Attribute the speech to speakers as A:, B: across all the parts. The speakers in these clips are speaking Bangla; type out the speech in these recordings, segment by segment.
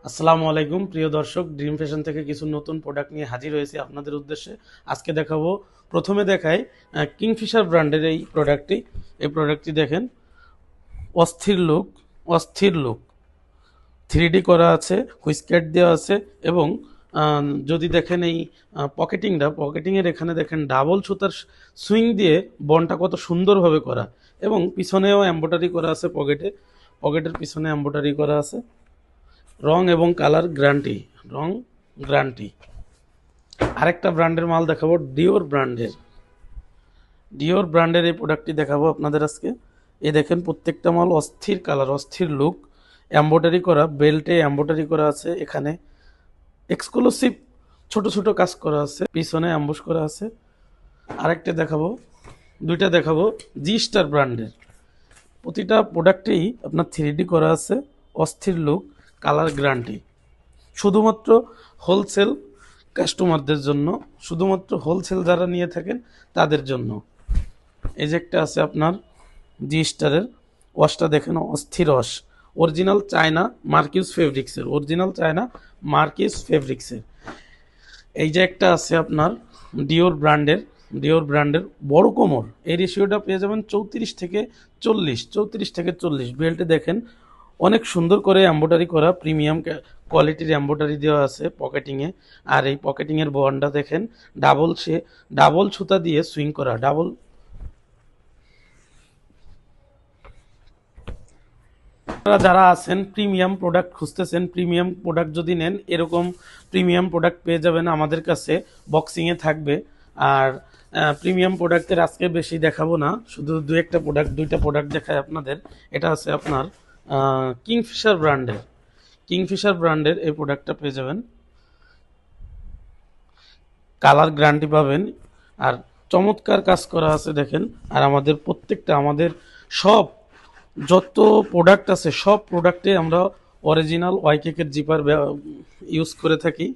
A: আসসালামু আলাইকুম প্রিয় দর্শক, ড্রিম ফ্যাশন থেকে কিছু নতুন প্রোডাক্ট নিয়ে হাজির হয়েছি আপনাদের উদ্দেশ্যে। আজকে দেখাবো, প্রথমে দেখাই কিংফিশার ব্র্যান্ডের এই প্রোডাক্টটি দেখেন, অস্থির লুক, অস্থির লুক, 3D করা আছে, হুইস্কেট দেওয়া আছে এবং যদি দেখেন এই পকেটিংয়ের এখানে দেখেন ডাবল সুতার সুইং দিয়ে বনটা কত সুন্দরভাবে করা এবং পিছনেও এম্ব্রয়ডারি করা আছে, পকেটের পিছনে এম্ব্রয়ডারি করা আছে। রং এবং কালার গ্যারান্টি, রং গ্যারান্টি। আরেকটা ব্র্যান্ডের মাল দেখাবো, ডিওর ব্র্যান্ডের এই প্রোডাক্টটি দেখাবো আপনাদের আজকে। দেখেন প্রত্যেকটা মাল অস্থির কালার, অস্থির লুক, এমব্রয়ডারি করা, বেল্টে এমব্রয়ডারি করা আছে, এখানে এক্সক্লুসিভ ছোট ছোট কাজ করা আছে, পিছনে অ্যাম্বুশ করা আছে। আরেকটা দেখাবো, দুইটা দেখাবো জি স্টার ব্র্যান্ডের। প্রতিটা প্রোডাক্টেই আপনার 3D করা আছে, অস্থির লুক, কালার গ্যারান্টি। শুধুমাত্র হোলসেল কাস্টমারদের জন্য, শুধুমাত্র হোলসেল যারা নিয়ে থাকেন তাদের জন্য। এই যে একটা আছে আপনার জি স্টারের ওয়াশটা, দেখেন অস্থির ওয়াশ, অরিজিনাল চায়না মার্কিউস ফেব্রিক্সের। এই যে একটা আছে আপনার ডিওর ব্র্যান্ডের বড় কোমর, এই রেশিওটা পেয়ে যাবেন 34 থেকে 40। বেল্টে দেখেন অনেক সুন্দর করে এমব্রয়ডারি করা, প্রিমিয়াম কোয়ালিটির এমব্রয়ডারি দেওয়া আছে পকেটিংয়ে। আর এই পকেটিংয়ের বনটা দেখেন ডাবল সুতা দিয়ে সুইং করা, আপনারা যারা আছেন প্রিমিয়াম প্রোডাক্ট খুঁজতেছেন, প্রিমিয়াম প্রোডাক্ট যদি নেন, এরকম প্রিমিয়াম প্রোডাক্ট পেয়ে যাবেন আমাদের কাছে, বক্সিংয়ে থাকবে। আর প্রিমিয়াম প্রোডাক্টের আজকে বেশি দেখাবো না, শুধু দুইটা প্রোডাক্ট দেখায় আপনাদের। এটা আছে আপনার কিংফিশার ব্র্যান্ডের এই প্রোডাক্টটা পেয়ে যাবেন, কালার গ্যারান্টি পাবেন। আর চমৎকার কাজ করা আছে দেখেন। আর আমাদের সব যত প্রোডাক্ট আছে, সব প্রোডাক্টে আমরা অরিজিনাল ওয়াইকেকের জিপার ইউজ করে থাকি।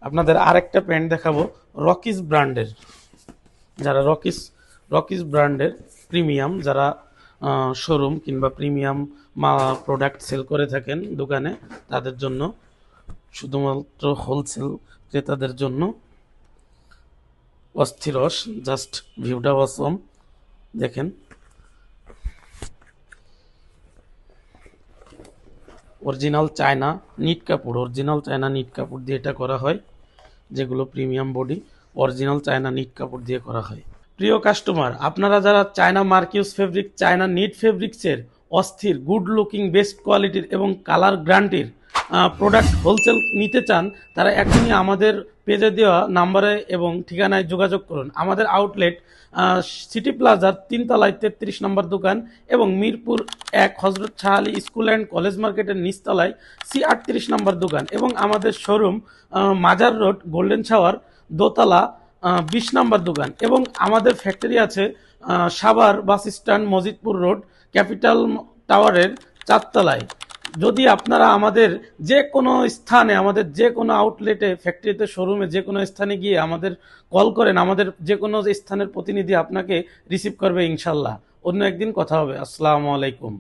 A: আপনাদের আরেকটা প্যান্ট দেখাবো রকিস ব্র্যান্ডের। যারা রকিস ব্র্যান্ডের প্রিমিয়াম, যারা শোরুম কিংবা প্রিমিয়াম প্রোডাক্ট সেল করে থাকেন দোকানে, তাদের জন্য, শুধুমাত্র হোলসেল ক্রেতাদের জন্য অস্থির রস, জাস্ট ভিউটা অসম। দেখেন অরিজিনাল চায়না নিট কাপড় দিয়ে এটা করা হয়, যেগুলো premium body, original China knit কাপড় দিয়ে করা হয়। প্রিয় কাস্টমার, আপনারা যারা চায়না মার্কিউস ফেব্রিক, চায়না নিট ফেব্রিক্সের অস্থির গুড লুকিং বেস্ট কোয়ালিটির এবং কালার গ্যারান্টির প্রোডাক্ট হোলসেল নিতে চান, তারা এখনই আমাদের পেজে দেওয়া নাম্বারে এবং ঠিকানায় যোগাযোগ করুন। আমাদের আউটলেট সিটি প্লাজার 3 তলায় 33 নম্বর দোকান এবং মিরপুর 1 হজরত Shah Ali school and college মার্কেটের নিচতলায় C38 নম্বর দোকান এবং আমাদের শোরুম মাজার রোড গোল্ডেন শাওয়ার দোতলা 20 নম্বর দোকান এবং আমাদের ফ্যাক্টরি আছে Savar bus stand Majidpur road capital টাওয়ারের 4 তলায়। যদি আপনারা আমাদের যে কোনো স্থানে, আমাদের যে কোনো আউটলেটে, ফ্যাক্টরিতে, শোরুমে, যে কোনো স্থানে গিয়ে আমাদের কল করেন, আমাদের যে কোনো স্থানের প্রতিনিধি আপনাকে রিসিভ করবে ইনশাল্লাহ। অন্য একদিন কথা হবে। আসসালামু আলাইকুম।